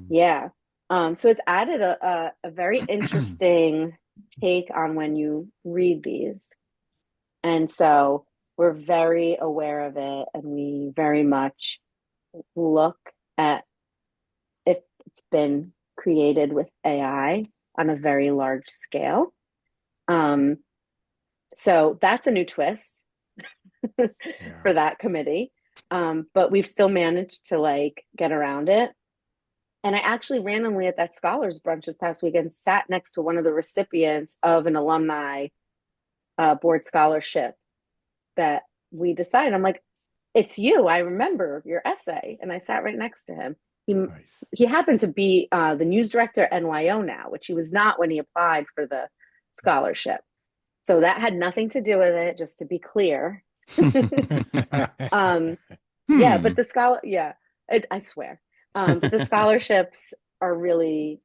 Yeah. So it's added a very interesting take on when you read these. And so we're very aware of it, and we very much look at if it's been created with AI on a very large scale. So that's a new twist for that committee. But we've still managed to get around it. And I actually randomly at that scholars brunch this past weekend sat next to one of the recipients of an alumni board scholarship that we decided. I'm like, it's you. I remember your essay. And I sat right next to him. He happened to be the news director at NYO now, which he was not when he applied for the scholarship. So that had nothing to do with it, just to be clear. But I swear. The scholarships are really,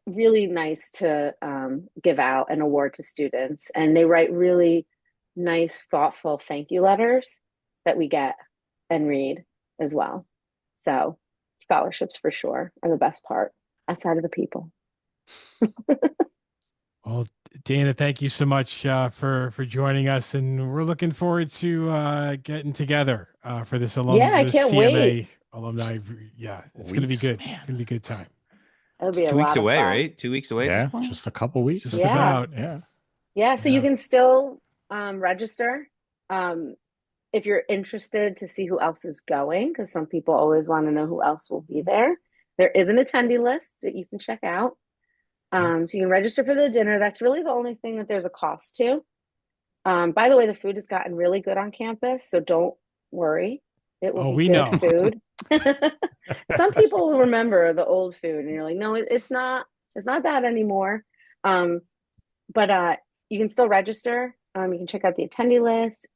really nice to give out and award to students. And they write really nice, thoughtful thank you letters that we get and read as well. So scholarships for sure are the best part outside of the people. Well, Dana, thank you so much for joining us, and we're looking forward to getting together for this I can't CMA wait. alumni. Yeah, it's going to be good. It's going to be a good time. It'll It's be a 2 weeks lot of away, fun. right? 2 weeks away at Yeah, this point. just a couple weeks. Just Yeah. about. Yeah. Yeah, so Yeah. you can still register if you're interested to see who else is going, because some people always want to know who else will be there. There is an attendee list that you can check out. So you can register for the dinner. That's really the only thing that there's a cost to. By the way, the food has gotten really good on campus, so don't worry. It will Oh, be we good know. food. Some people will remember the old food, and you're like, no, it's not that anymore. But you can still register. You can check out the attendee list,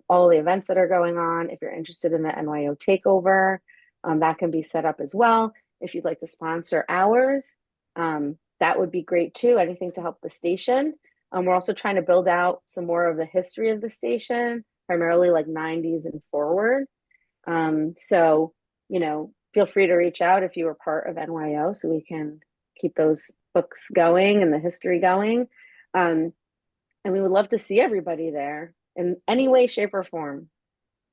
all the events that are going on. If you're interested in the NYO takeover, that can be set up as well. If you'd like to sponsor ours, that would be great too. Anything to help the station. We're also trying to build out some more of the history of the station, primarily like 90s and forward. So, feel free to reach out if you were part of NYO so we can keep those books going and the history going. And we would love to see everybody there in any way, shape, or form.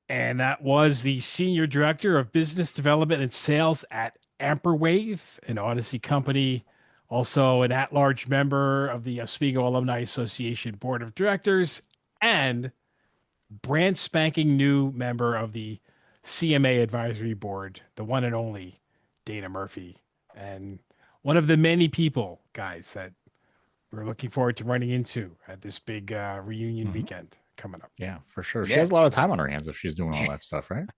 And that was the Senior Director of Business Development and Sales at AmperWave, an Audacy company, also an at-large member of the Oswego Alumni Association Board of Directors, and brand spanking new member of the CMA Advisory Board, the one and only Dana Murphy, and one of the many people, guys, that we're looking forward to running into at this big reunion weekend coming up. Yeah, for sure. She Yeah. has a lot of time on her hands if she's doing all that stuff, right?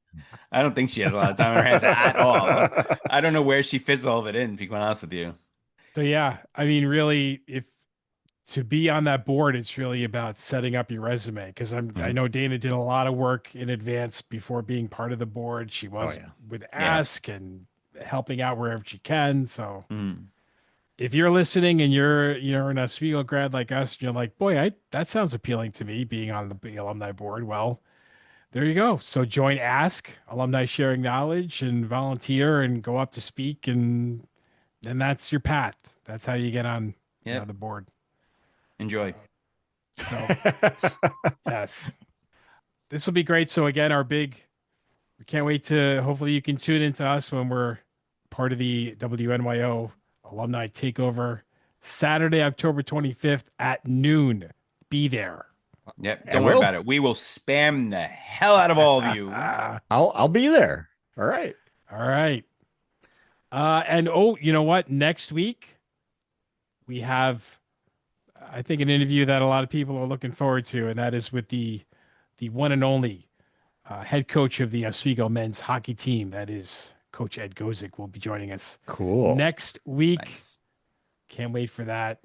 I don't think she has a lot of time on her hands at all. I don't know where she fits all of it in, to be quite honest with you. So yeah, I mean, really, if to be on that board, it's really about setting up your resume, because I know Dana did a lot of work in advance before being part of the board. She was with Ask and helping out wherever she can. So if you're listening and you're an Oswego grad like us, you're like, boy, that sounds appealing to me, being on the alumni board. Well, there you go. So join Ask, Alumni Sharing Knowledge, and volunteer and go up to speak, and that's your path. That's how you get on the board. Enjoy. So yes, this will be great. So again, we can't wait to, hopefully you can tune into us when we're part of the WNYO Alumni Takeover, Saturday, October 25th at noon. Be there. Yep. Don't worry about it. We will spam the hell out of all of you. I'll be there. All right. All right. And you know what? Next week we have, I think, an interview that a lot of people are looking forward to, and that is with the one and only head coach of the Oswego men's hockey team. That is Coach Ed Gozik will be joining us next week. Nice. Can't wait for that.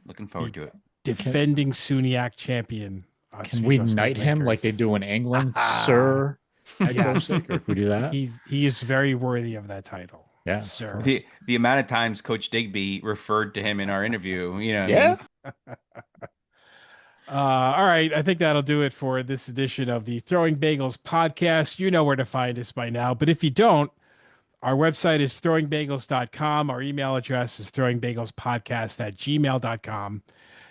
Looking forward to it. Defending SUNYAC champion. Can we knight him like they do in England, Sir Ed Gozik? Or we do that? He is very worthy of that title. Yeah, sir. The amount of times Coach Digby referred to him in our interview, Yeah. All right. I think that'll do it for this edition of the Throwing Bagels podcast. You know where to find us by now, but if you don't, our website is throwingbagels.com. Our email address is throwingbagelspodcast@gmail.com.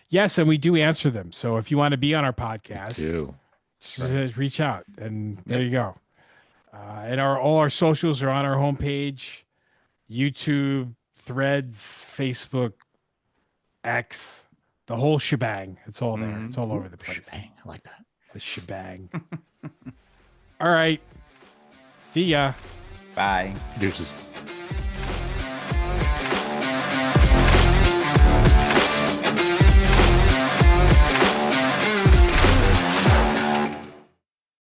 Yes, and we do answer them. So if you want to be on our podcast, just reach out, and there you go. And all our socials are on our homepage: YouTube, Threads, Facebook, X, the whole shebang. It's all there. It's all over the place. Shebang. I like that. The shebang. All right. See ya. Bye. Deuces.